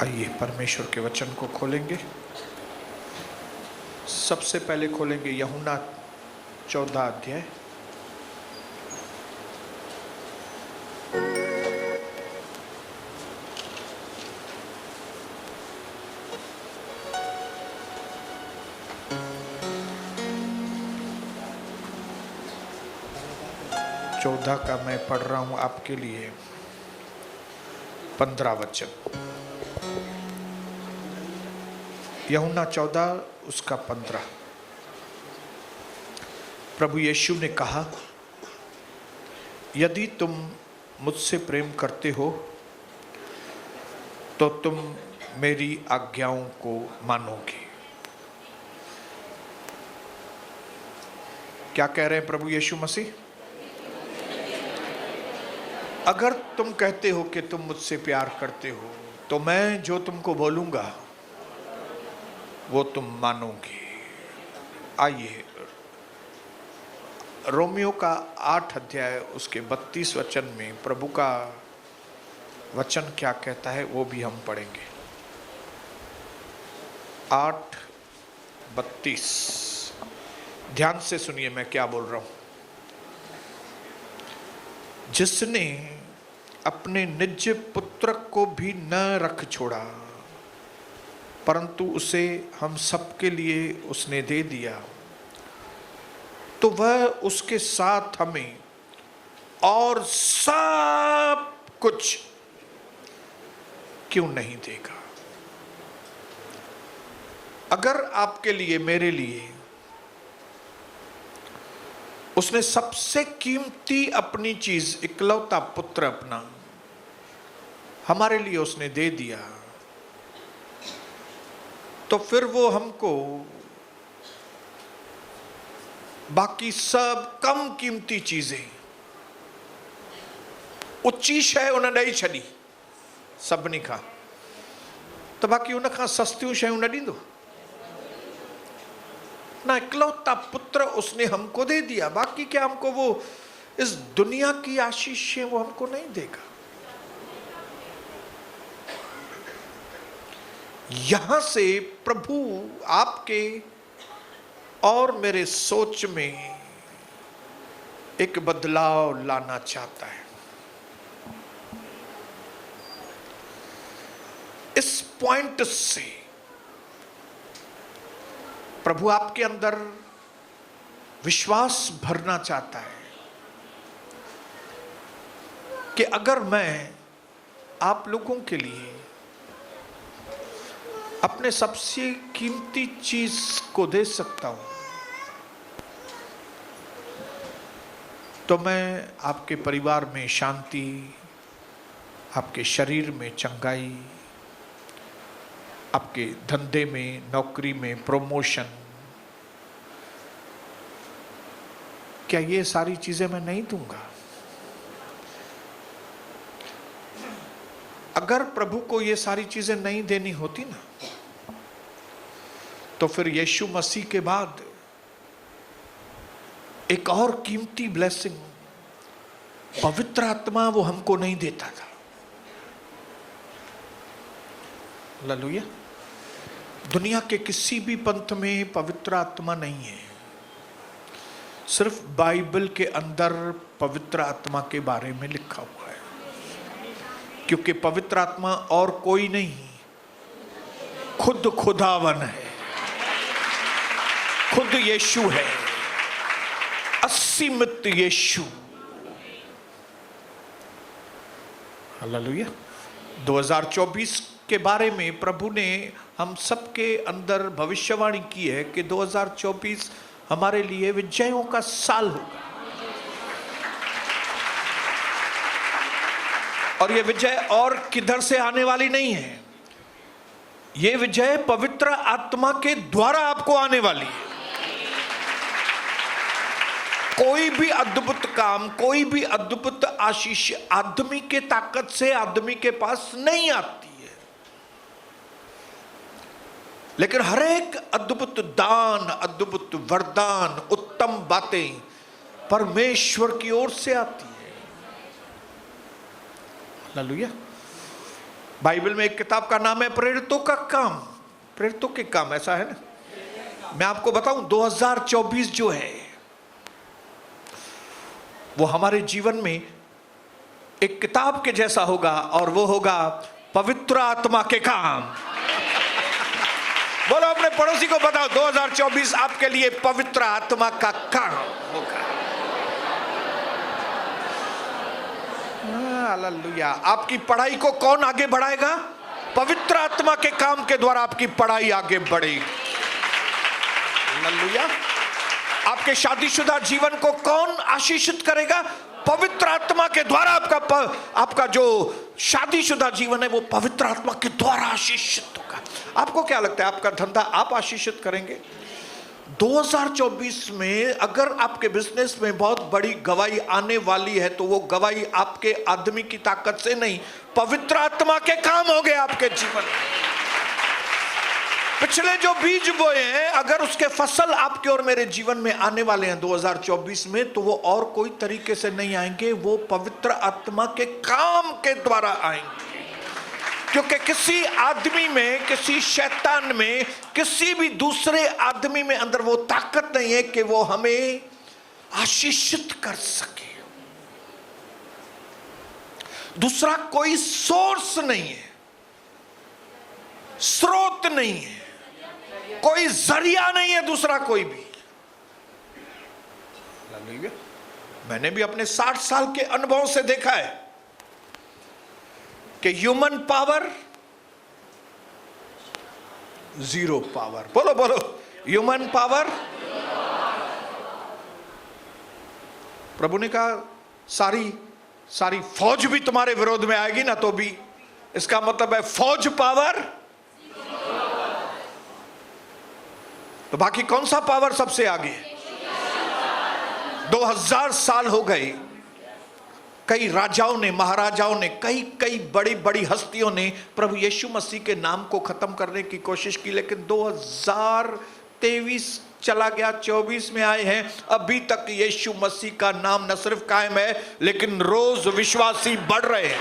आइए परमेश्वर के वचन को खोलेंगे। सबसे पहले खोलेंगे यूहन्ना 14 अध्याय। चौदह का मैं पढ़ रहा हूं आपके लिए 15 वचन। यूहन्ना 14 उसका 15। प्रभु यीशु ने कहा, यदि तुम मुझसे प्रेम करते हो तो तुम मेरी आज्ञाओं को मानोगे। क्या कह रहे हैं प्रभु यीशु मसीह? अगर तुम कहते हो कि तुम मुझसे प्यार करते हो तो मैं जो तुमको बोलूंगा वो तुम मानोगे। आइए रोमियो का 8 अध्याय उसके 32 वचन में प्रभु का वचन क्या कहता है वो भी हम पढ़ेंगे। 8:32। ध्यान से सुनिए मैं क्या बोल रहा हूं। जिसने अपने निज पुत्र को भी न रख छोड़ा परंतु उसे हम सबके लिए उसने दे दिया, तो वह उसके साथ हमें और सब कुछ क्यों नहीं देगा। अगर आपके लिए मेरे लिए उसने सबसे कीमती अपनी चीज इकलौता पुत्र अपना हमारे लिए उसने दे दिया, तो फिर वो हमको बाकी सब कम कीमती चीजें उच्ची शय उन ॾेई छॾी सभिनी खां, तो बाकी उन खां सस्तियूं शयूं न ॾींदो ना। इकलौता पुत्र उसने हमको दे दिया, बाकी क्या हमको वो इस दुनिया की आशीषें वो हमको नहीं देगा। यहां से प्रभु आपके और मेरे सोच में एक बदलाव लाना चाहता है। इस पॉइंट से प्रभु आपके अंदर विश्वास भरना चाहता है कि अगर मैं आप लोगों के लिए अपने सबसे कीमती चीज को दे सकता हूं तो मैं आपके परिवार में शांति, आपके शरीर में चंगाई, आपके धंधे में, नौकरी में प्रमोशन, क्या ये सारी चीजें मैं नहीं दूंगा? अगर प्रभु को ये सारी चीजें नहीं देनी होती ना, तो फिर यीशु मसीह के बाद एक और कीमती ब्लेसिंग पवित्र आत्मा वो हमको नहीं देता था। हालेलुया। दुनिया के किसी भी पंथ में पवित्र आत्मा नहीं है, सिर्फ बाइबल के अंदर पवित्र आत्मा के बारे में लिखा हुआ है, क्योंकि पवित्र आत्मा और कोई नहीं, खुद खुदावन है, खुद यीशु है, असीमित यीशु। हालेलुया। 2024 के बारे में प्रभु ने हम सबके अंदर भविष्यवाणी की है कि 2024 हमारे लिए विजयों का साल होगा, और ये विजय और किधर से आने वाली नहीं है, ये विजय पवित्र आत्मा के द्वारा आपको आने वाली है। कोई भी अद्भुत काम, कोई भी अद्भुत आशीष आदमी के ताकत से आदमी के पास नहीं आती है, लेकिन हर एक अद्भुत दान, अद्भुत वरदान, उत्तम बातें परमेश्वर की ओर से आती है। हालेलुया। बाइबल में एक किताब का नाम है प्रेरितों का काम, प्रेरितों के काम, ऐसा है ना। मैं आपको बताऊं 2024 जो है वो हमारे जीवन में एक किताब के जैसा होगा, और वो होगा पवित्र आत्मा के काम। बोलो अपने पड़ोसी को बताओ 2024 आपके लिए पवित्र आत्मा का काम होगा। हालेलुया। आपकी पढ़ाई को कौन आगे बढ़ाएगा? पवित्र आत्मा के काम के द्वारा आपकी पढ़ाई आगे बढ़ेगी। हालेलुया। आपके शादीशुदा जीवन को कौन आशीषित करेगा? पवित्र आत्मा के द्वारा। आपका जो शादीशुदा जीवन है वो पवित्र आत्मा के द्वारा आशीषित होगा। आपको क्या लगता है आपका धंधा आप आशीषित करेंगे? 2024 में अगर आपके बिजनेस में बहुत बड़ी गवाही आने वाली है तो वो गवाही आपके आदमी की ताकत से नहीं, पवित्र आत्मा के काम हो गए आपके जीवन में। पिछले जो बीज बोए हैं अगर उसके फसल आपके और मेरे जीवन में आने वाले हैं 2024 में, तो वो और कोई तरीके से नहीं आएंगे, वो पवित्र आत्मा के काम के द्वारा आएंगे। क्योंकि किसी आदमी में, किसी शैतान में, किसी भी दूसरे आदमी में अंदर वो ताकत नहीं है कि वो हमें आशीषित कर सके। दूसरा कोई सोर्स नहीं है, स्रोत नहीं है, कोई जरिया नहीं है दूसरा कोई भी। मैंने भी अपने 60 साल के अनुभव से देखा है कि ह्यूमन पावर जीरो पावर। बोलो बोलो, ह्यूमन पावर। प्रभु ने कहा सारी फौज भी तुम्हारे विरोध में आएगी ना तो भी, इसका मतलब है फौज पावर। तो बाकी कौन सा पावर सबसे आगे? 2000 साल हो गए, कई राजाओं ने, महाराजाओं ने, कई बड़ी बड़ी हस्तियों ने प्रभु यीशु मसीह के नाम को खत्म करने की कोशिश की, लेकिन 2023 चला गया, 24 में आए हैं, अभी तक यीशु मसीह का नाम न सिर्फ कायम है लेकिन रोज विश्वासी बढ़ रहे हैं।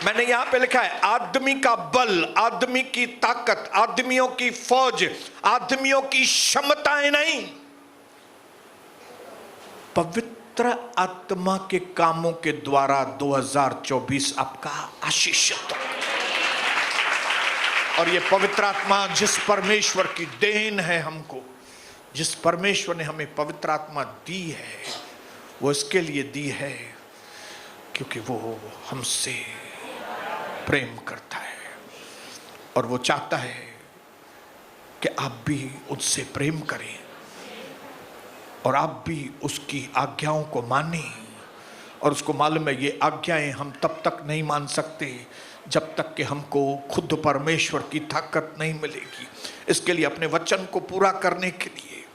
मैंने यहां पे लिखा है आदमी का बल, आदमी की ताकत, आदमियों की फौज, आदमियों की क्षमताएं नहीं, पवित्र आत्मा के कामों के द्वारा 2024 आपका आशीषित हो। और ये पवित्र आत्मा जिस परमेश्वर की देन है हमको, जिस परमेश्वर ने हमें पवित्र आत्मा दी है, वो इसके लिए दी है क्योंकि वो हमसे प्रेम करता है और वो चाहता है कि आप भी उससे प्रेम करें और आप भी उसकी आज्ञाओं को मानें। और उसको मालूम है ये आज्ञाएं हम तब तक नहीं मान सकते जब तक कि हमको खुद परमेश्वर की ताकत नहीं मिलेगी। इसके लिए अपने वचन को पूरा करने के लिए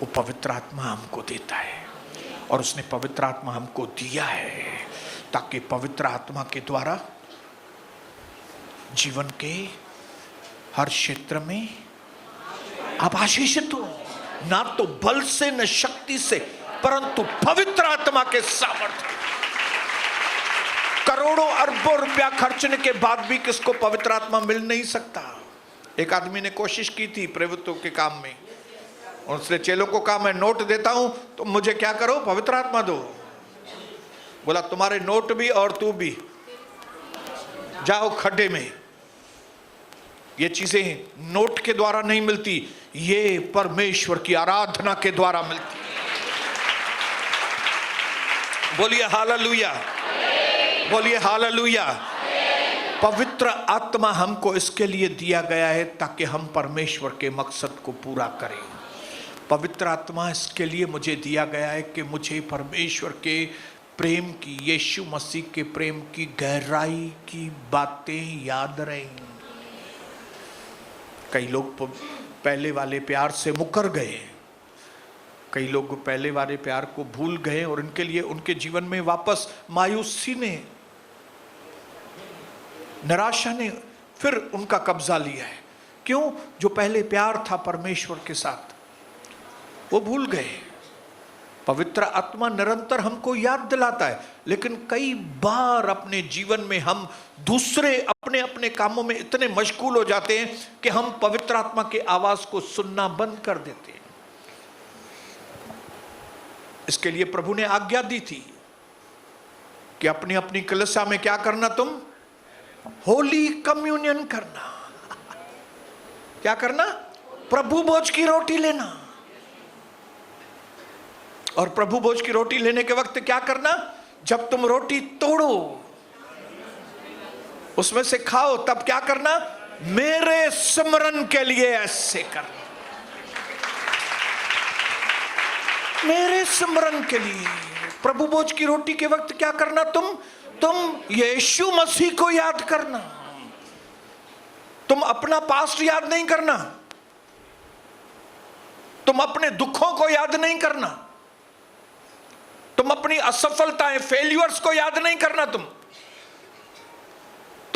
वो पवित्र आत्मा हमको देता है, और उसने पवित्र आत्मा हमको दिया है ताकि पवित्र आत्मा के द्वारा जीवन के हर क्षेत्र में आप आशीषित हो, ना तो बल से न शक्ति से, परंतु पवित्र आत्मा के सामर्थ्य। करोड़ों अरबों रुपया खर्चने के बाद भी किसको पवित्र आत्मा मिल नहीं सकता। एक आदमी ने कोशिश की थी प्रभुत्व के काम में, और उसने चेलों को कहा मैं नोट देता हूं तो मुझे क्या करो, पवित्र आत्मा दो। बोला तुम्हारे नोट भी और तू भी जाओ खड्डे में। ये चीजें नोट के द्वारा नहीं मिलती, ये परमेश्वर की आराधना के द्वारा मिलती। बोलिए हालेलुया, बोलिए हालेलुया। पवित्र आत्मा हमको इसके लिए दिया गया है ताकि हम परमेश्वर के मकसद को पूरा करें। पवित्र आत्मा इसके लिए मुझे दिया गया है कि मुझे परमेश्वर के प्रेम की, यीशु मसीह के प्रेम की गहराई की बातें याद रहें। कई लोग पहले वाले प्यार से मुकर गए, कई लोग पहले वाले प्यार को भूल गए और उनके लिए उनके जीवन में वापस मायूसी ने, निराशा ने फिर उनका कब्जा लिया है। क्यों? जो पहले प्यार था परमेश्वर के साथ वो भूल गए। पवित्र आत्मा निरंतर हमको याद दिलाता है, लेकिन कई बार अपने जीवन में हम दूसरे अपने अपने कामों में इतने मशगूल हो जाते हैं कि हम पवित्र आत्मा की आवाज को सुनना बंद कर देते हैं। इसके लिए प्रभु ने आज्ञा दी थी कि अपनी अपनी कलीसिया में क्या करना, तुम होली कम्युनियन करना। क्या करना? प्रभु भोज की रोटी लेना। और प्रभु भोज की रोटी लेने के वक्त क्या करना? जब तुम रोटी तोड़ो, उसमें से खाओ, तब क्या करना? मेरे स्मरण के लिए ऐसे करना। मेरे स्मरण के लिए। प्रभु भोज की रोटी के वक्त क्या करना? तुम यीशु मसीह को याद करना। तुम अपना पास्ट याद नहीं करना, तुम अपने दुखों को याद नहीं करना, तुम अपनी असफलताएं, फेल्यूर्स को याद नहीं करना। तुम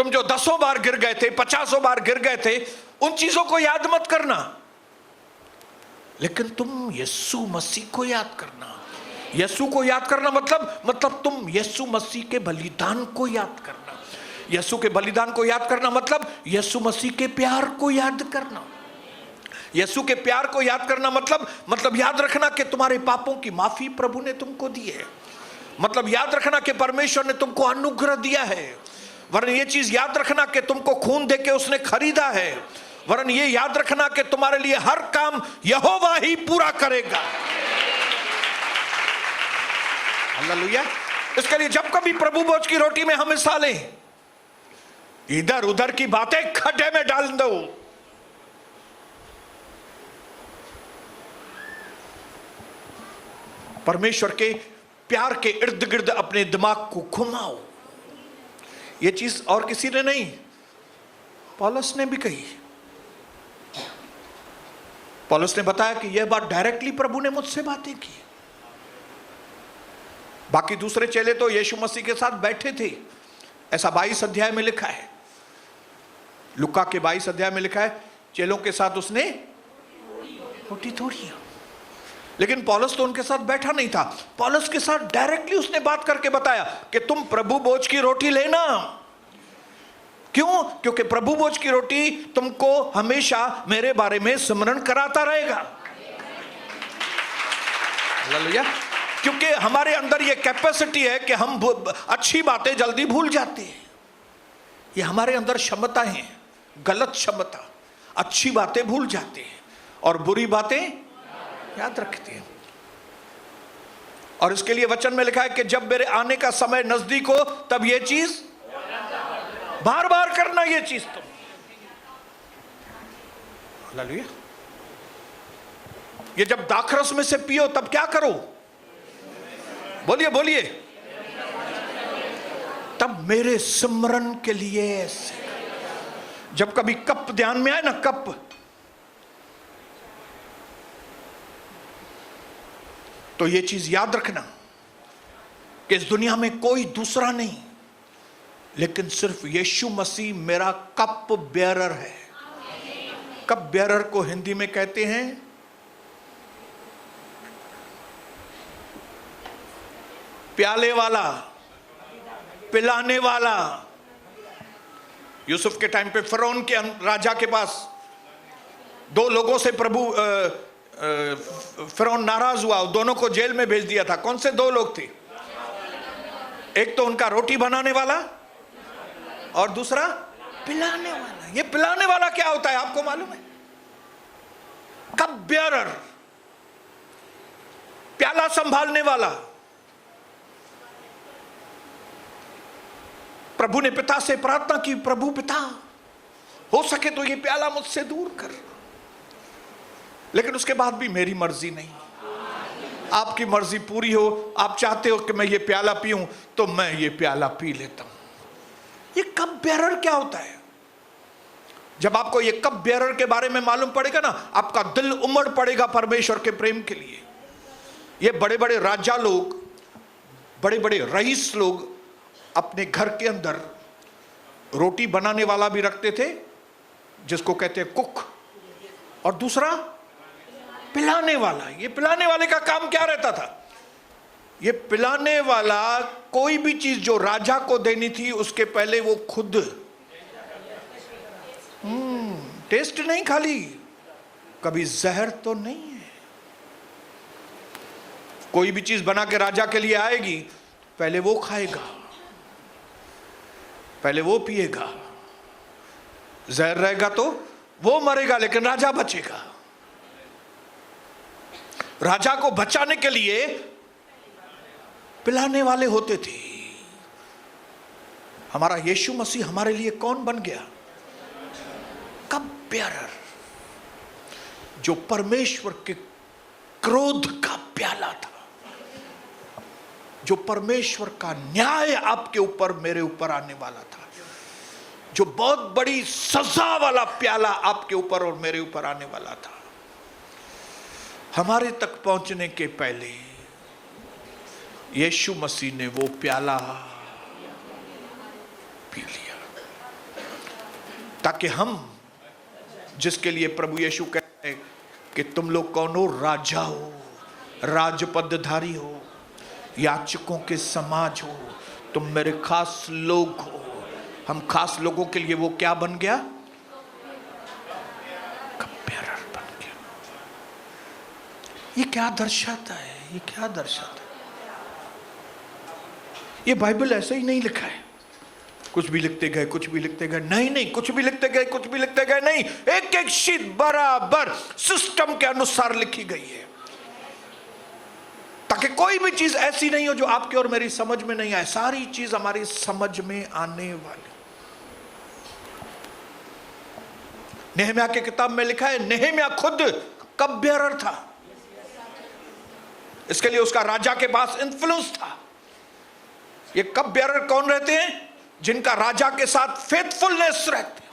जो 10 बार गिर गए थे, 50 बार गिर गए थे, उन चीजों को याद मत करना, लेकिन तुम यीशु मसीह को याद करना। यीशु को याद करना मतलब तुम यीशु मसीह के बलिदान को याद करना। यीशु के बलिदान को याद करना मतलब यीशु मसीह के प्यार को याद करना। यीशु के प्यार को याद करना मतलब याद रखना कि तुम्हारे पापों की माफी प्रभु ने तुमको दी है। मतलब याद रखना कि परमेश्वर ने तुमको अनुग्रह दिया है। वरन ये चीज याद रखना कि तुमको खून देके उसने खरीदा है। वरन ये याद रखना कि तुम्हारे लिए हर काम यहोवा ही पूरा करेगा। हालेलुया। इसके लिए जब कभी प्रभु भोज की रोटी में हम हिस्सा लें, इधर उधर की बातें खड्डे में डाल दो। परमेश्वर के प्यार के इर्द गिर्द अपने दिमाग को घुमाओ। यह चीज और किसी ने नहीं, पौलुस ने भी कही। पौलुस ने बताया कि यह बात डायरेक्टली प्रभु ने मुझसे बातें की। बाकी दूसरे चेले तो यीशु मसीह के साथ बैठे थे, ऐसा 22 अध्याय में लिखा है। लुका के 22 अध्याय में लिखा है, चेलों के साथ उसने रोटी तोड़ी। लेकिन पौलुस तो उनके साथ बैठा नहीं था। पौलुस के साथ डायरेक्टली उसने बात करके बताया कि तुम प्रभु भोज की रोटी लेना। क्यों? क्योंकि प्रभु भोज की रोटी तुमको हमेशा मेरे बारे में स्मरण कराता रहेगा। हालेलुया। क्योंकि हमारे अंदर यह कैपेसिटी है कि हम अच्छी बातें जल्दी भूल जाते हैं। ये हमारे अंदर क्षमता है, गलत क्षमता। अच्छी बातें भूल जाते हैं और बुरी बातें याद रखते हैं। और इसके लिए वचन में लिखा है कि जब मेरे आने का समय नजदीक हो तब यह चीज बार बार करना। यह चीज तुम, हालेलुया, ये जब दाखरस में से पियो तब क्या करो? बोलिए बोलिए। तब मेरे स्मरण के लिए ऐसे। जब कभी कप ध्यान में आए ना, कप, तो ये चीज याद रखना कि इस दुनिया में कोई दूसरा नहीं, लेकिन सिर्फ यीशु मसीह मेरा कप बेयरर है। कप बेयरर को हिंदी में कहते हैं प्याले वाला, पिलाने वाला। यूसुफ के टाइम पे फिरौन के राजा के पास 2 लोगों से प्रभु फिरौन नाराज हुआ, दोनों को जेल में भेज दिया था। कौन से 2 लोग थे? एक तो उनका रोटी बनाने वाला और दूसरा पिलाने वाला। ये पिलाने वाला क्या होता है आपको मालूम है? कप बेयरर, प्याला संभालने वाला। प्रभु ने पिता से प्रार्थना की, प्रभु पिता हो सके तो ये प्याला मुझसे दूर कर, लेकिन उसके बाद भी मेरी मर्जी नहीं, आपकी मर्जी पूरी हो। आप चाहते हो कि मैं ये प्याला पीऊं तो मैं ये प्याला पी लेता हूं। ये कप बेयरर क्या होता है? जब आपको ये कप बेयरर के बारे में मालूम पड़ेगा ना, आपका दिल उमड़ पड़ेगा परमेश्वर के प्रेम के लिए। ये बड़े बड़े राजा लोग, बड़े बड़े रईस लोग अपने घर के अंदर रोटी बनाने वाला भी रखते थे, जिसको कहते हैं कुक, और दूसरा पिलाने वाला। ये पिलाने वाले का काम क्या रहता था? ये पिलाने वाला कोई भी चीज जो राजा को देनी थी उसके पहले वो खुद टेस्ट नहीं, खाली कभी जहर तो नहीं है। कोई भी चीज बना के राजा के लिए आएगी, पहले वो खाएगा, पहले वो पिएगा। जहर रहेगा तो वो मरेगा, लेकिन राजा बचेगा। राजा को बचाने के लिए पिलाने वाले होते थे। हमारा यीशु मसीह हमारे लिए कौन बन गया? कप बेयरर, जो परमेश्वर के क्रोध का प्याला था, जो परमेश्वर का न्याय आपके ऊपर मेरे ऊपर आने वाला था, जो बहुत बड़ी सजा वाला प्याला आपके ऊपर और मेरे ऊपर आने वाला था। हमारे तक पहुंचने के पहले यीशु मसीह ने वो प्याला पी लिया, ताकि हम, जिसके लिए प्रभु यीशु कहते हैं कि तुम लोग कौन हो? राजा हो, राजपदधारी हो, याचकों के समाज हो, तुम मेरे खास लोग हो। हम खास लोगों के लिए वो क्या बन गया? कपबेरर बन गया। ये क्या दर्शाता है? ये क्या दर्शाता है? ये बाइबल ऐसे ही नहीं लिखा है, कुछ भी लिखते गए, कुछ भी लिखते गए। नहीं नहीं, कुछ भी लिखते गए, कुछ भी लिखते गए नहीं। एक एक शीट बराबर सिस्टम के अनुसार लिखी गई है, ताकि कोई भी चीज ऐसी नहीं हो जो आपके और मेरी समझ में नहीं आए। सारी चीज हमारी समझ में आने वाली। नेहम्याह की किताब में लिखा है, नेहम्याह खुद कप बेयरर था। इसके लिए उसका राजा के पास इन्फ्लुएंस था। ये कप बेयरर कौन रहते हैं? जिनका राजा के साथ फेथफुलनेस रहती,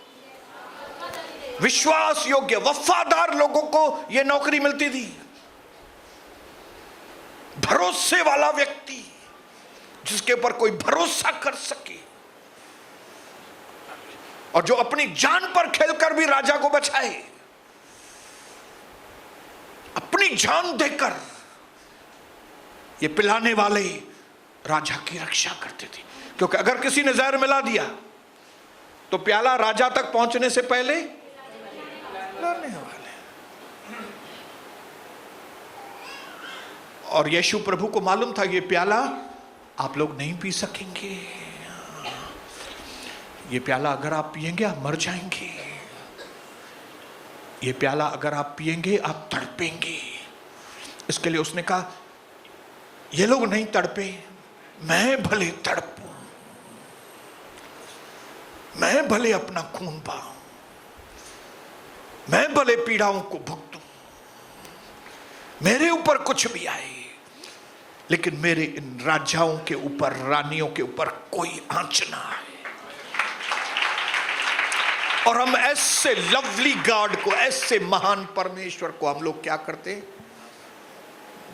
विश्वास योग्य, वफादार लोगों को यह नौकरी मिलती थी। भरोसे वाला व्यक्ति, जिसके ऊपर कोई भरोसा कर सके, और जो अपनी जान पर खेलकर भी राजा को बचाए, अपनी जान देकर। ये पिलाने वाले राजा की रक्षा करते थे, क्योंकि अगर किसी ने जहर मिला दिया तो प्याला राजा तक पहुंचने से पहले पिलाने वाले। और यीशु प्रभु को मालूम था ये प्याला आप लोग नहीं पी सकेंगे, ये प्याला अगर आप पिएंगे आप मर जाएंगे, ये प्याला अगर आप पिएंगे आप तड़पेंगे। इसके लिए उसने कहा ये लोग नहीं तड़पे, मैं भले तड़पूं, मैं भले अपना खून बहाऊं, मैं भले पीड़ाओं को भुगतूं, मेरे ऊपर कुछ भी आए, लेकिन मेरे इन राजाओं के ऊपर, रानियों के ऊपर कोई आंच ना आए। और हम ऐसे लवली गॉड को, ऐसे महान परमेश्वर को हम लोग क्या करते हैं?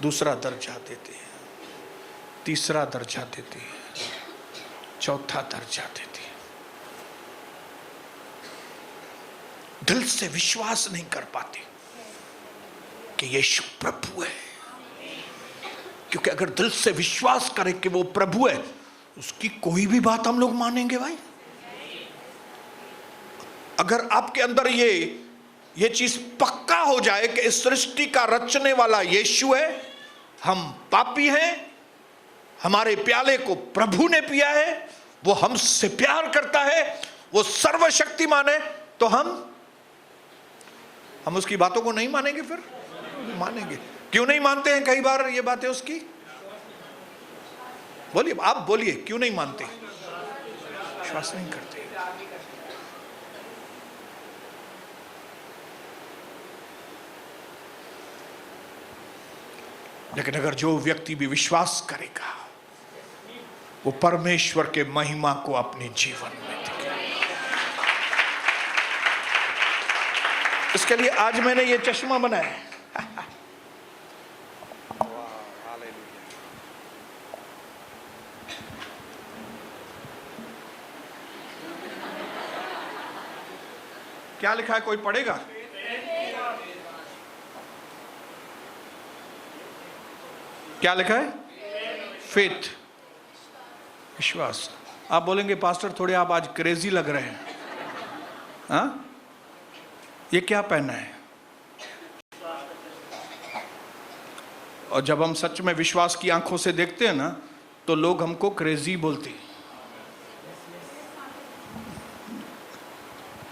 दूसरा दर्जा देते हैं, तीसरा दर्जा देते हैं, चौथा दर्जा देते हैं। दिल से विश्वास नहीं कर पाते कि यीशु प्रभु है, क्योंकि अगर दिल से विश्वास करें कि वो प्रभु है, उसकी कोई भी बात हम लोग मानेंगे भाई। अगर आपके अंदर ये चीज पक्का हो जाए कि इस सृष्टि का रचने वाला यीशु है, हम पापी हैं, हमारे प्याले को प्रभु ने पिया है, वो हमसे प्यार करता है, वो सर्वशक्तिमान है, तो हम उसकी बातों को नहीं मानेंगे? फिर मानेंगे। क्यों नहीं मानते हैं कई बार ये बातें उसकी? बोलिए, आप बोलिए, क्यों नहीं मानते? विश्वास नहीं करते। लेकिन अगर जो व्यक्ति भी विश्वास करेगा, वो परमेश्वर के महिमा को अपने जीवन में देखेगा। इसके लिए आज मैंने ये चश्मा बनाया। क्या लिखा है, कोई पढ़ेगा? क्या लिखा है? फेथ, विश्वास। आप बोलेंगे पास्टर थोड़े आप आज क्रेजी लग रहे हैं, हाँ? ये क्या पहना है? और जब हम सच में विश्वास की आंखों से देखते हैं ना, तो लोग हमको क्रेजी बोलते हैं।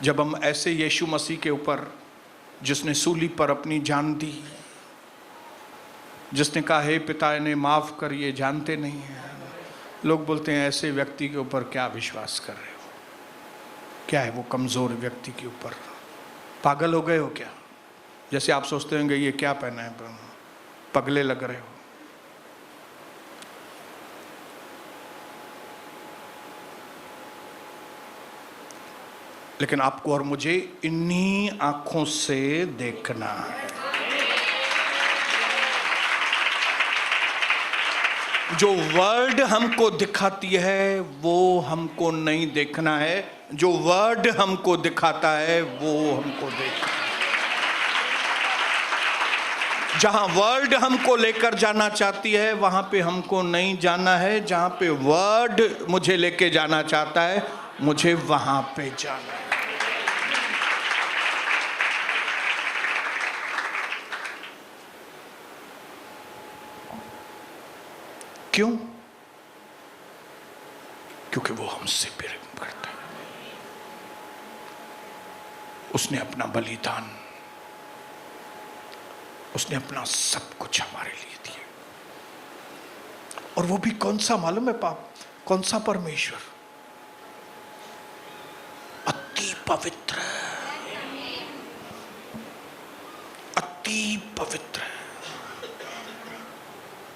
जब हम ऐसे यीशु मसीह के ऊपर, जिसने सूली पर अपनी जान दी, जिसने कहा हे पिता इन्हें माफ कर, ये जानते नहीं हैं, लोग बोलते हैं ऐसे व्यक्ति के ऊपर क्या विश्वास कर रहे हो? क्या है वो कमजोर व्यक्ति के ऊपर? पागल हो गए हो क्या? जैसे आप सोचते होंगे ये क्या पहना है, पगले लग रहे हो। लेकिन आपको और मुझे इन्हीं आंखों से देखना है। जो वर्ड हमको दिखाती है वो हमको नहीं देखना है, जो वर्ड हमको दिखाता है वो हमको देखना है। जहां वर्ड हमको लेकर जाना चाहती है वहां पे हमको नहीं जाना है, जहां पे वर्ड मुझे लेके जाना चाहता है मुझे वहां पे जाना है। क्यों? क्योंकि वो हमसे प्रेम करता है। उसने अपना बलिदान, उसने अपना सब कुछ हमारे लिए दिया। और वो भी कौन सा मालूम है पाप? कौन सा परमेश्वर? अति पवित्र, अति पवित्र,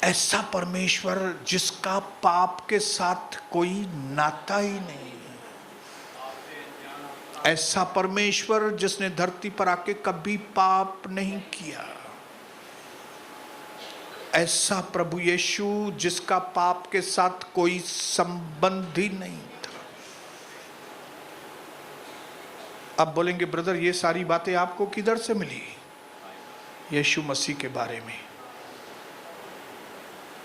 ऐसा परमेश्वर जिसका पाप के साथ कोई नाता ही नहीं, ऐसा परमेश्वर जिसने धरती पर आके कभी पाप नहीं किया, ऐसा प्रभु यीशु जिसका पाप के साथ कोई संबंध ही नहीं था। अब बोलेंगे ब्रदर ये सारी बातें आपको किधर से मिली? यीशु मसीह के बारे में।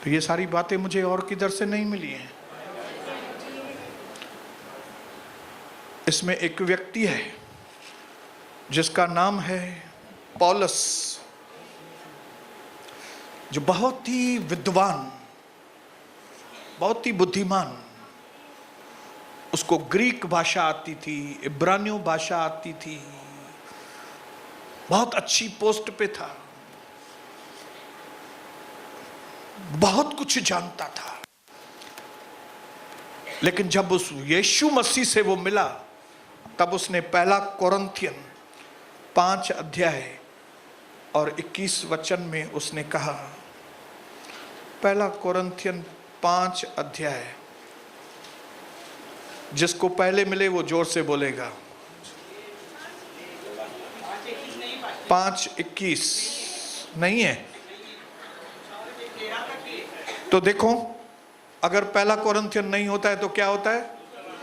तो ये सारी बातें मुझे और किधर से नहीं मिली हैं। इसमें एक व्यक्ति है जिसका नाम है पौलुस, जो बहुत ही विद्वान, बहुत ही बुद्धिमान, उसको ग्रीक भाषा आती थी, इब्रानियों भाषा आती थी, बहुत अच्छी पोस्ट पे था, बहुत कुछ जानता था। लेकिन जब उस यीशु मसीह से वो मिला तब उसने पहला कोरिन्थियन 5 अध्याय और 21 वचन में उसने कहा, पहला कोरिन्थियन 5 अध्याय, जिसको पहले मिले वो जोर से बोलेगा। 5:21 नहीं है तो देखो, अगर पहला कोरिन्थियन नहीं होता है तो क्या होता है?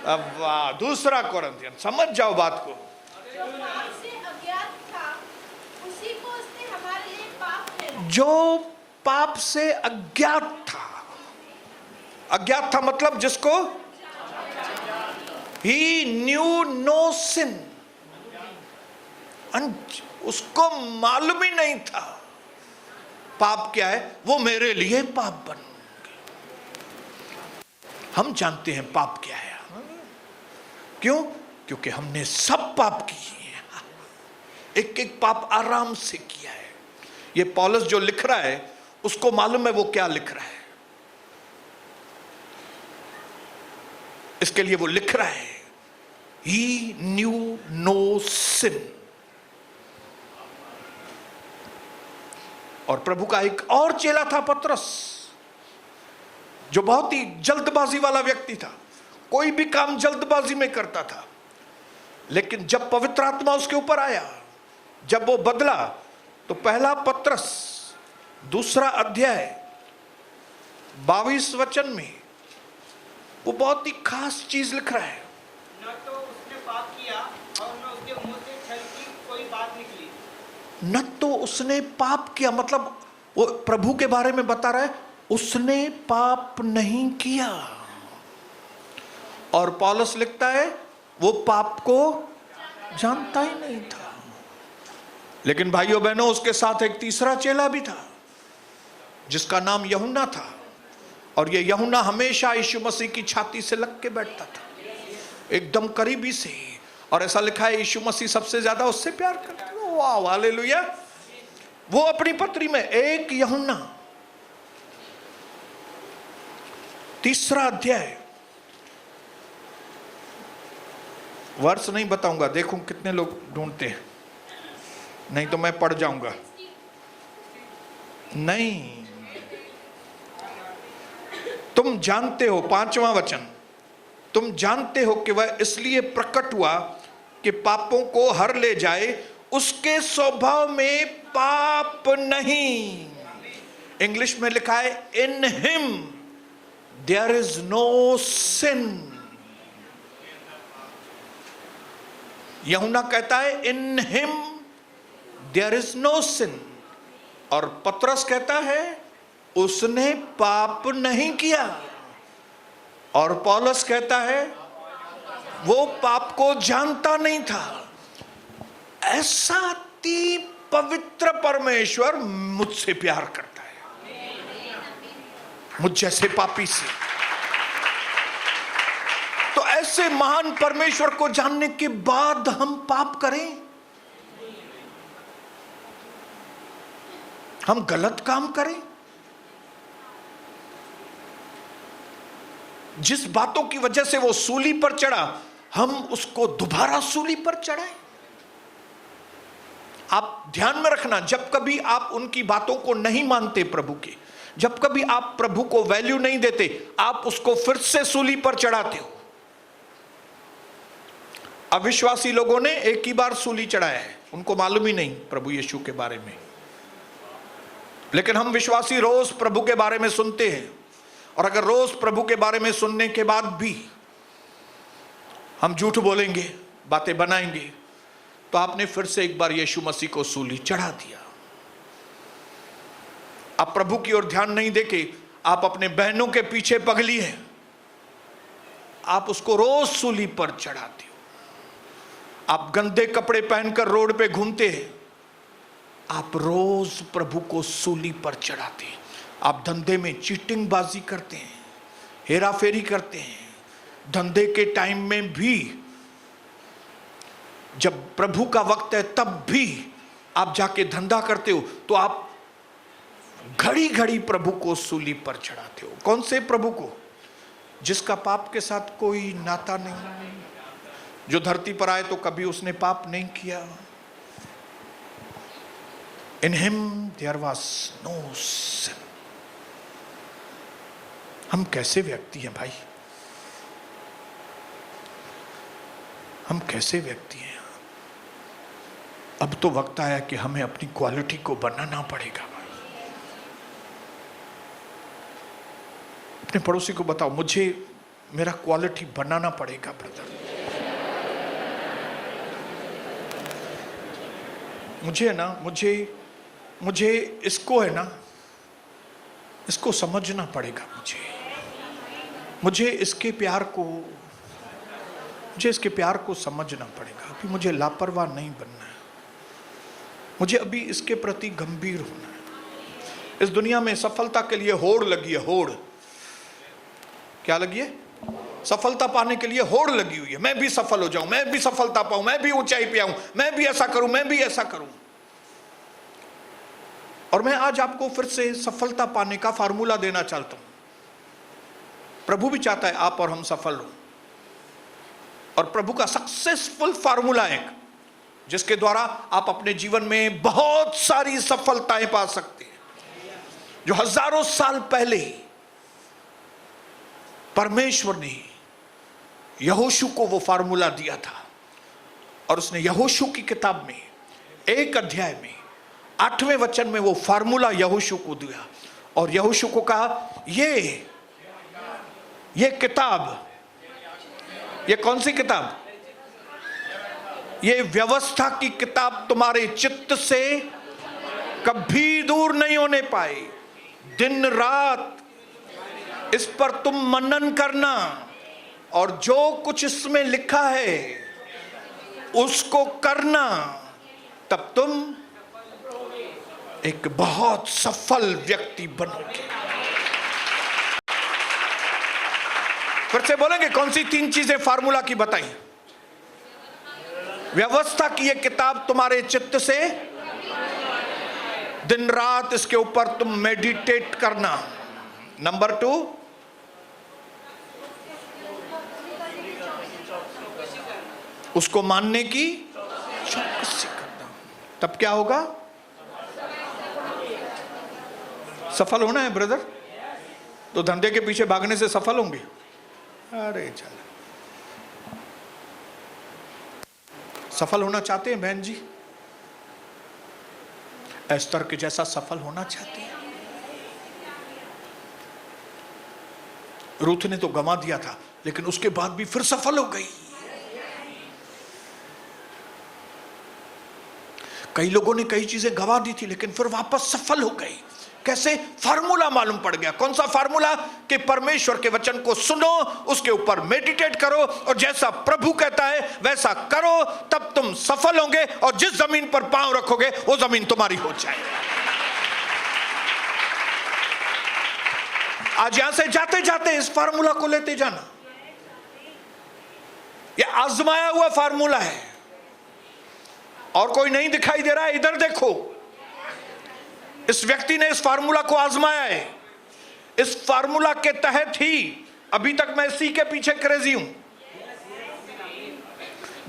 अब वाह, दूसरा कोरिन्थियन। समझ जाओ बात को। जो पाप से अज्ञात था, अज्ञात था मतलब जिसको ही न्यू नो सिन, उसको मालूम ही नहीं था पाप क्या है, वो मेरे लिए पाप बन। हम जानते हैं पाप क्या है। क्यों? क्योंकि हमने सब पाप किए हैं, एक एक पाप आराम से किया है। ये पौलुस जो लिख रहा है उसको मालूम है वो क्या लिख रहा है, इसके लिए वो लिख रहा है ही न्यू नो सिन। और प्रभु का एक और चेला था पतरस, जो बहुत ही जल्दबाजी वाला व्यक्ति था, कोई भी काम जल्दबाजी में करता था। लेकिन जब पवित्र आत्मा उसके ऊपर आया, जब वो बदला, तो पहला पतरस 2 अध्याय 22 वचन में वो बहुत ही खास चीज लिख रहा है। न तो उसने पाप किया और न उसके मुंह से छल की कोई बात निकली। न तो उसने पाप किया मतलब वो प्रभु के बारे में बता रहा है, उसने पाप नहीं किया। और पौलुस लिखता है वो पाप को जानता ही नहीं था। लेकिन भाइयों बहनों, उसके साथ एक तीसरा चेला भी था जिसका नाम यूहन्ना था। और ये यूहन्ना हमेशा यीशु मसीह की छाती से लग के बैठता था, एकदम करीबी से। और ऐसा लिखा है यीशु मसीह सबसे ज्यादा उससे प्यार करते थे। वाह, हालेलुया। वो अपनी पत्री में 1 यूहन्ना 3 अध्याय, वर्ष नहीं बताऊंगा, देखूं कितने लोग ढूंढते हैं, नहीं तो मैं पढ़ जाऊंगा। नहीं, तुम जानते हो, 5वां वचन, तुम जानते हो कि वह इसलिए प्रकट हुआ कि पापों को हर ले जाए, उसके स्वभाव में पाप नहीं। इंग्लिश में लिखा है in him there is no sin. यूहन्ना कहता है in him there is no sin, और पतरस कहता है उसने पाप नहीं किया। और पौलुस कहता है वो पाप को जानता नहीं था। ऐसा अति पवित्र परमेश्वर मुझसे प्यार करता है, मुझ जैसे पापी से। तो ऐसे महान परमेश्वर को जानने के बाद हम पाप करें, हम गलत काम करें, जिस बातों की वजह से वो सूली पर चढ़ा हम उसको दोबारा सूली पर चढ़ाएं। आप ध्यान में रखना, जब कभी आप उनकी बातों को नहीं मानते प्रभु के, जब कभी आप प्रभु को वैल्यू नहीं देते, आप उसको फिर से सूली पर चढ़ाते हो। अविश्वासी लोगों ने एक ही बार सूली चढ़ाया है, उनको मालूम ही नहीं प्रभु यीशु के बारे में। लेकिन हम विश्वासी रोज प्रभु के बारे में सुनते हैं, और अगर रोज प्रभु के बारे में सुनने के बाद भी हम झूठ बोलेंगे, बातें बनाएंगे, तो आपने फिर से एक बार यीशु मसीह को सूली चढ़ा दिया। आप प्रभु की ओर ध्यान नहीं देके आप अपने बहनों के पीछे पगली हैं, आप उसको रोज सूली पर चढ़ाते हो। आप गंदे कपड़े पहनकर रोड पे घूमते हैं, आप रोज प्रभु को सूली पर चढ़ाते हैं। आप धंधे में चीटिंग बाजी करते हैं, हेरा फेरी करते हैं, धंधे के टाइम में भी, जब प्रभु का वक्त है तब भी आप जाके धंधा करते हो, तो आप घड़ी घड़ी प्रभु को सूली पर चढ़ाते हो। कौन से प्रभु को? जिसका पाप के साथ कोई नाता नहीं, जो धरती पर आए तो कभी उसने पाप नहीं किया। In him there was no sin. हम कैसे व्यक्ति हैं भाई, हम कैसे व्यक्ति हैं। अब तो वक्त आया कि हमें अपनी क्वालिटी को बनाना पड़ेगा भाई। अपने पड़ोसी को बताओ, मुझे मेरा क्वालिटी बनाना पड़ेगा ब्रदर। मुझे है ना, मुझे इसको है ना, इसको समझना पड़ेगा। मुझे इसके प्यार को समझना पड़ेगा। अभी मुझे लापरवाह नहीं बनना है, मुझे अभी इसके प्रति गंभीर होना है। इस दुनिया में सफलता के लिए होड़ लगी है, होड़। क्या लगी है? सफलता पाने के लिए होड़ लगी हुई है। मैं भी सफल हो जाऊं, मैं भी सफलता पाऊं, मैं भी ऊंचाई पे आऊं, मैं भी ऐसा करूं, मैं भी ऐसा करूं। और मैं आज आपको फिर से सफलता पाने का फार्मूला देना चाहता हूं। प्रभु भी चाहता है आप और हम सफल हो, और प्रभु का सक्सेसफुल फार्मूला है जिसके द्वारा आप अपने जीवन में बहुत सारी सफलताएं पा सकते हैं, जो हजारों साल पहले परमेश्वर ने यहोशू को वो फार्मूला दिया था। और उसने यहोशू की किताब में 1 अध्याय में 8वें वचन में वो फार्मूला यहोशू को दिया, और यहोशू को कहा ये किताब, ये कौन सी किताब? ये व्यवस्था की किताब तुम्हारे चित्त से कभी दूर नहीं होने पाए, दिन रात इस पर तुम मनन करना और जो कुछ इसमें लिखा है उसको करना, तब तुम एक बहुत सफल व्यक्ति बनोगे। फिर से बोलेंगे, कौन सी 3 चीजें फार्मूला की बताई? व्यवस्था की ये किताब तुम्हारे चित्त से दिन रात इसके ऊपर तुम मेडिटेट करना। नंबर 2, उसको मानने की चौकसी करना। तब क्या होगा? सफल होना है ब्रदर, तो धंधे के पीछे भागने से सफल होंगे? अरे चल, सफल होना चाहते हैं बहन जी? एस्तर के जैसा सफल होना चाहते हैं? रूथ ने तो गंवा दिया था, लेकिन उसके बाद भी फिर सफल हो गई। कई लोगों ने कई चीजें गंवा दी थी, लेकिन फिर वापस सफल हो गई। कैसे? फार्मूला मालूम पड़ गया। कौन सा फार्मूला? कि परमेश्वर के वचन को सुनो, उसके ऊपर मेडिटेट करो और जैसा प्रभु कहता है वैसा करो, तब तुम सफल होंगे और जिस जमीन पर पांव रखोगे वो जमीन तुम्हारी हो जाएगी। आज यहां से जाते जाते इस फार्मूला को लेते जाना। यह आजमाया हुआ फार्मूला है और कोई नहीं दिखाई दे रहा है। इधर देखो, इस व्यक्ति ने इस फार्मूला को आजमाया है। इस फार्मूला के तहत ही अभी तक मैं इसी के पीछे क्रेजी हूं।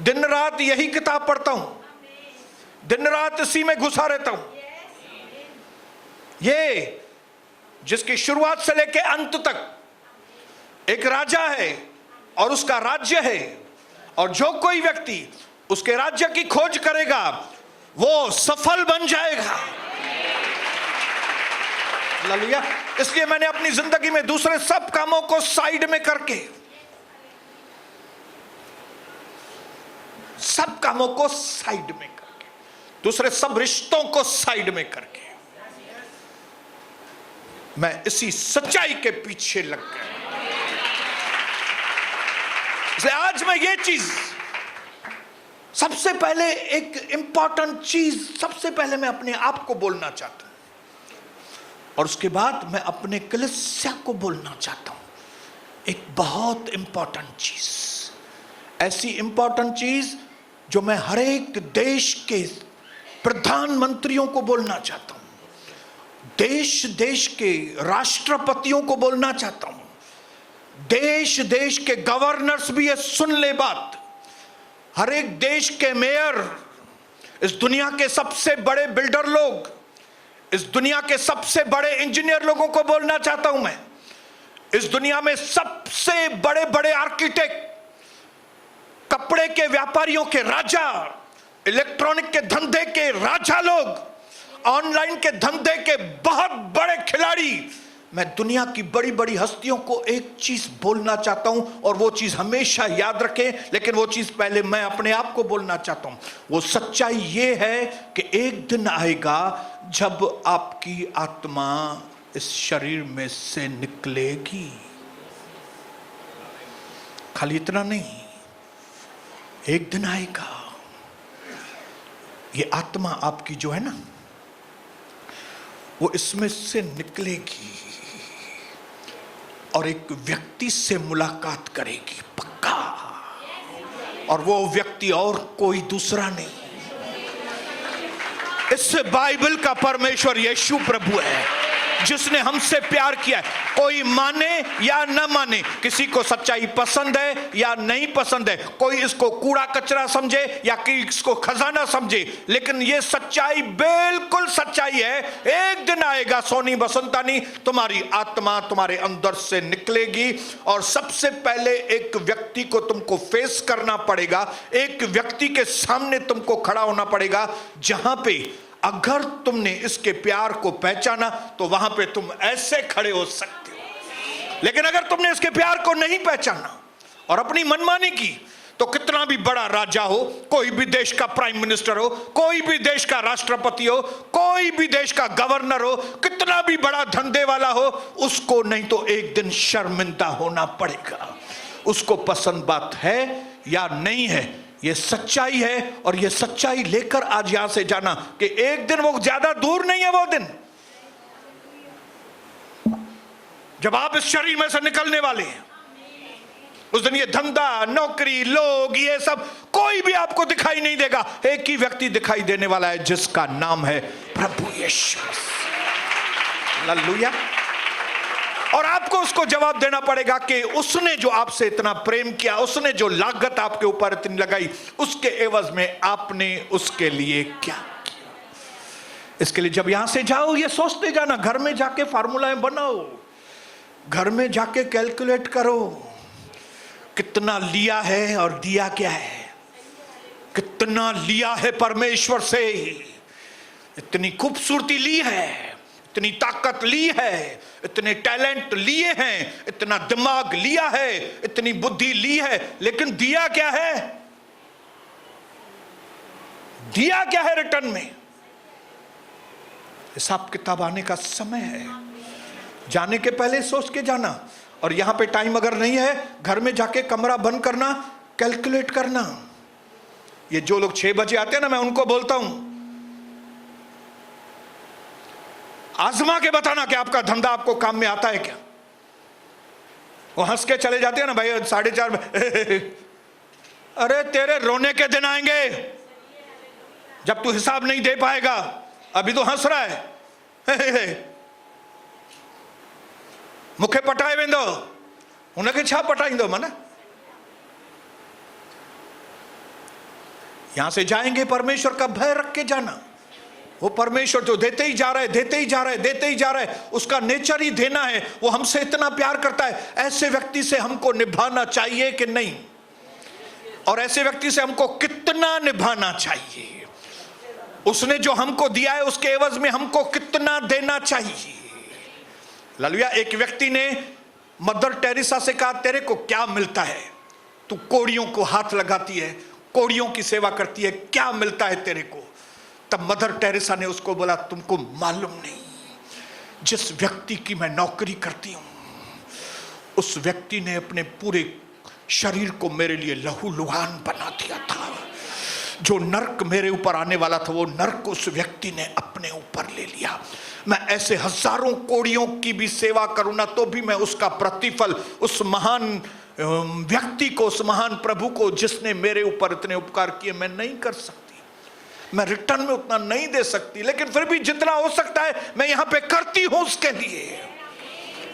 दिन रात यही किताब पढ़ता हूं, दिन रात इसी में घुसा रहता हूं। ये जिसकी शुरुआत से लेकर अंत तक एक राजा है और उसका राज्य है, और जो कोई व्यक्ति उसके राज्य की खोज करेगा वो सफल बन जाएगा। हालेलुया। इसलिए मैंने अपनी जिंदगी में दूसरे सब कामों को साइड में करके, सब कामों को साइड में करके, दूसरे सब रिश्तों को साइड में करके मैं इसी सच्चाई के पीछे लग गया। इसलिए आज मैं ये चीज सबसे पहले, एक इंपॉर्टेंट चीज सबसे पहले मैं अपने आप को बोलना चाहता हूं, और उसके बाद मैं अपने कलीसिया को बोलना चाहता हूं। एक बहुत इंपॉर्टेंट चीज, ऐसी इंपॉर्टेंट चीज जो मैं हर एक देश के प्रधानमंत्रियों को बोलना चाहता हूं, देश देश के राष्ट्रपतियों को बोलना चाहता हूं, देश देश के गवर्नर्स भी ये सुन ले बात, हर एक देश के मेयर, इस दुनिया के सबसे बड़े बिल्डर लोग, इस दुनिया के सबसे बड़े इंजीनियर लोगों को बोलना चाहता हूं मैं, इस दुनिया में सबसे बड़े बड़े आर्किटेक्ट, कपड़े के व्यापारियों के राजा, इलेक्ट्रॉनिक के धंधे के राजा लोग, ऑनलाइन के धंधे के बहुत बड़े खिलाड़ी, मैं दुनिया की बड़ी बड़ी हस्तियों को एक चीज बोलना चाहता हूं, और वो चीज हमेशा याद रखें, लेकिन वो चीज पहले मैं अपने आप को बोलना चाहता हूं। वो सच्चाई ये है कि एक दिन आएगा जब आपकी आत्मा इस शरीर में से निकलेगी। खाली इतना नहीं, एक दिन आएगा ये आत्मा आपकी जो है ना, वो इसमें से निकलेगी और एक व्यक्ति से मुलाकात करेगी, पक्का। और वो व्यक्ति और कोई दूसरा नहीं, इस बाइबल का परमेश्वर यीशु प्रभु है, जिसने हमसे प्यार किया है। कोई माने या न माने, किसी को सच्चाई पसंद है या नहीं पसंद है, कोई इसको कूड़ा कचरा समझे या कि इसको खजाना समझे, लेकिन ये सच्चाई बिल्कुल सच्चाई है। एक दिन आएगा सोनी बसंतानी, तुम्हारी आत्मा तुम्हारे अंदर से निकलेगी, और सबसे पहले एक व्यक्ति को तुमको फेस करना पड़ेगा, एक व्यक्ति के सामने तुमको खड़ा होना पड़ेगा, जहां पे अगर तुमने इसके प्यार को पहचाना तो वहां पे तुम ऐसे खड़े हो सकते हो। लेकिन अगर तुमने इसके प्यार को नहीं पहचाना और अपनी मनमानी की, तो कितना भी बड़ा राजा हो, कोई भी देश का प्राइम मिनिस्टर हो, कोई भी देश का राष्ट्रपति हो, कोई भी देश का गवर्नर हो, कितना भी बड़ा धंधे वाला हो, उसको नहीं तो एक दिन शर्मिंदा होना पड़ेगा। उसको पसंद बात है या नहीं है, ये सच्चाई है। और ये सच्चाई लेकर आज यहां से जाना कि एक दिन वो ज्यादा दूर नहीं है, वो दिन जब आप इस शरीर में से निकलने वाले हैं। उस दिन ये धंधा, नौकरी, लोग, ये सब कोई भी आपको दिखाई नहीं देगा। एक ही व्यक्ति दिखाई देने वाला है जिसका नाम है प्रभु यीशु। हालेलुया। और आपको उसको जवाब देना पड़ेगा कि उसने जो आपसे इतना प्रेम किया, उसने जो लागत आपके ऊपर इतनी लगाई, उसके एवज में आपने उसके लिए क्या किया। इसके लिए जब यहां से जाओ ये सोचते जाना, घर में जाके फार्मूलाएं बनाओ, घर में जाके कैलकुलेट करो कितना लिया है और दिया क्या है। कितना लिया है परमेश्वर से, इतनी खूबसूरती ली है, इतनी ताकत ली है, इतने टैलेंट लिए हैं, इतना दिमाग लिया है, इतनी बुद्धि ली है, लेकिन दिया क्या है? दिया क्या है रिटर्न में? हिसाब किताब आने का समय है। जाने के पहले सोच के जाना। और यहां पे टाइम अगर नहीं है, घर में जाके कमरा बंद करना, कैलकुलेट करना। ये जो लोग 6 बजे आते हैं ना, मैं उनको बोलता हूं, आजमा के बताना कि आपका धंधा आपको काम में आता है क्या। वो हंस के चले जाते हैं ना, भाई 4:30 अरे तेरे रोने के दिन आएंगे जब तू हिसाब नहीं दे पाएगा। अभी तो हंस रहा है। मुखे पटाए वेंदो, उनके छा पटाइंदो मन। यहां से जाएंगे, परमेश्वर का भय रख के जाना। वो परमेश्वर जो देते ही जा रहा है, देते ही जा रहा है, देते ही जा रहा है, उसका नेचर ही देना है। वो हमसे इतना प्यार करता है, ऐसे व्यक्ति से हमको निभाना चाहिए कि नहीं, और ऐसे व्यक्ति से हमको कितना निभाना चाहिए। उसने जो हमको दिया है उसके एवज में हमको कितना देना चाहिए। हालेलुया। एक व्यक्ति ने मदर टेरेसा से कहा, तेरे को क्या मिलता है? तू कोड़ियों को हाथ लगाती है, कोड़ियों की सेवा करती है, क्या मिलता है तेरे को? तब मदर टेरेसा ने उसको बोला, तुमको मालूम नहीं, जिस व्यक्ति की मैं नौकरी करती हूं, उस व्यक्ति ने अपने पूरे शरीर को मेरे लिए लहूलुहान बना दिया था। जो नर्क मेरे ऊपर आने वाला था, वो नर्क उस व्यक्ति ने अपने ऊपर ले लिया। मैं ऐसे हजारों कोड़ियों की भी सेवा करूं ना, तो भी मैं उसका प्रतिफल उस महान व्यक्ति को, उस महान प्रभु को, जिसने मेरे ऊपर इतने उपकार किए, मैं नहीं कर सकती। मैं रिटर्न में उतना नहीं दे सकती, लेकिन फिर भी जितना हो सकता है मैं यहां पे करती हूं उसके लिए।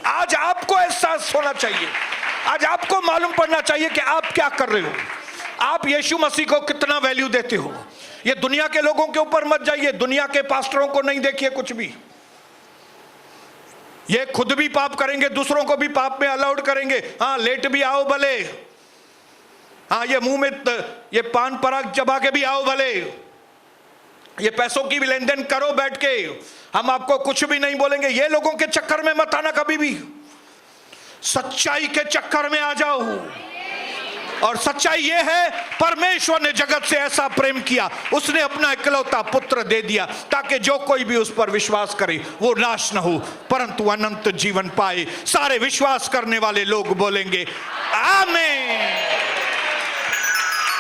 आज आपको एहसास होना चाहिए, आज आपको मालूम पड़ना चाहिए कि आप क्या कर रहे हो। आप यीशु मसीह को कितना वैल्यू देते हो। ये दुनिया के लोगों के ऊपर मत जाइए, दुनिया के पास्टरों को नहीं देखिए कुछ भी। ये खुद भी पाप करेंगे, दूसरों को भी पाप में अलाउड करेंगे। हाँ, लेट भी आओ भले, हाँ ये मुंह में ये पान पराग चबा के भी आओ भले, ये पैसों की भी लेन देन करो बैठ के, हम आपको कुछ भी नहीं बोलेंगे। ये लोगों के चक्कर में मत आना कभी भी, सच्चाई के चक्कर में आ जाओ। और सच्चाई ये है, परमेश्वर ने जगत से ऐसा प्रेम किया, उसने अपना इकलौता पुत्र दे दिया, ताकि जो कोई भी उस पर विश्वास करे वो नाश न हो परंतु अनंत जीवन पाए। सारे विश्वास करने वाले लोग बोलेंगे आमीन।